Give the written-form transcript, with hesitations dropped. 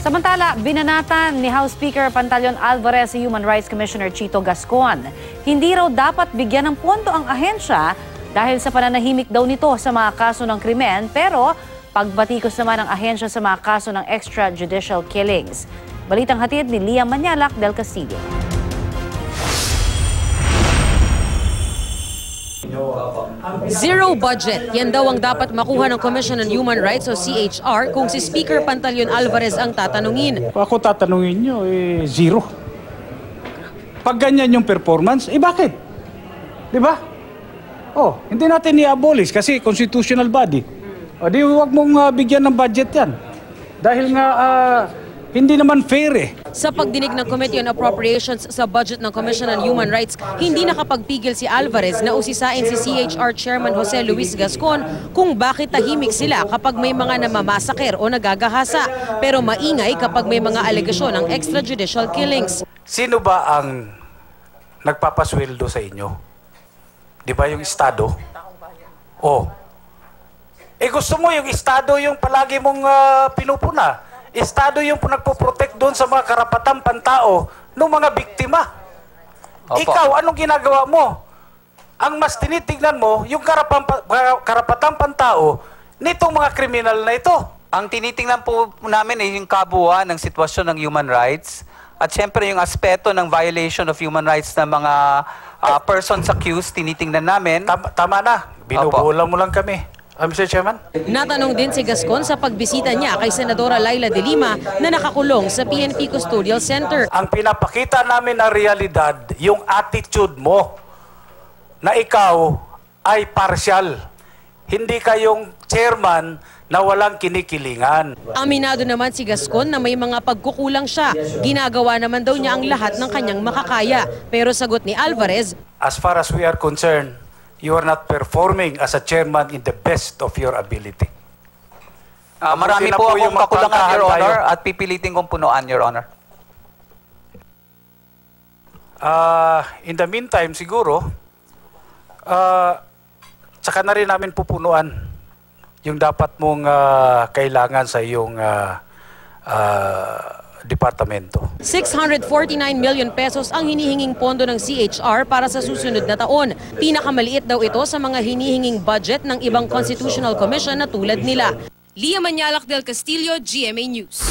Samantala, binanatan ni House Speaker Pantaleon Alvarez si Human Rights Commissioner Chito Gascon. Hindi raw dapat bigyan ng pondo ang ahensya dahil sa pananahimik daw nito sa mga kaso ng krimen, pero pagbatikos naman ng ahensya sa mga kaso ng extrajudicial killings. Balitang hatid ni Liam Manyalak del Castillo. Zero budget. Yan daw ang dapat makuha ng Commission on Human Rights o CHR kung si Speaker Pantaleon Alvarez ang tatanungin. Ako tatanungin nyo, zero. Pag ganyan yung performance, bakit? Di ba? Hindi natin i-abolish kasi constitutional body. Di huwag mong bigyan ng budget yan. Dahil nga hindi naman fair Sa pagdinig ng Committee on Appropriations sa budget ng Commission on Human Rights, hindi nakapagpigil si Alvarez na usisain si CHR Chairman Jose Luis Gascon kung bakit tahimik sila kapag may mga namamasaker o nagagahasa, pero maingay kapag may mga alegasyon ng extrajudicial killings. Sino ba ang nagpapasweldo sa inyo? Di ba yung Estado? Gusto mo yung Estado yung palagi mong pinupuna. Estado yung nagpo-protect doon sa mga karapatang pantao ng mga biktima. Opo. Ikaw, anong ginagawa mo? Ang mas tinitignan mo, yung karapatang pantao nitong mga kriminal na ito. Ang tinitingnan po namin ay yung kabuuan ng sitwasyon ng human rights at syempre yung aspeto ng violation of human rights ng mga persons accused, tinitingnan namin. Tama na, binubulan mo lang kami. Mr. Chairman? Natanong din si Gascon sa pagbisita niya kay Senadora Laila De Lima na nakakulong sa PNP Custodial Center. Ang pinapakita namin na realidad, yung attitude mo na ikaw ay partial. Hindi kayong chairman na walang kinikilingan. Aminado naman si Gascon na may mga pagkukulang siya. Ginagawa naman daw niya ang lahat ng kanyang makakaya. Pero sagot ni Alvarez, as far as we are concerned, you are not performing as a chairman in the best of your ability. Marami po akong kakulangan, Your Honor, at pipilitin kong punuan, Your Honor. In the meantime, siguro, tsaka na rin namin pupunuan yung dapat mong kailangan sa iyong departamento. 649 million pesos ang hinihinging pondo ng CHR para sa susunod na taon. Pinakamaliit daw ito sa mga hinihinging budget ng ibang constitutional commission na tulad nila. Liam Manyalak del Castillo, GMA News.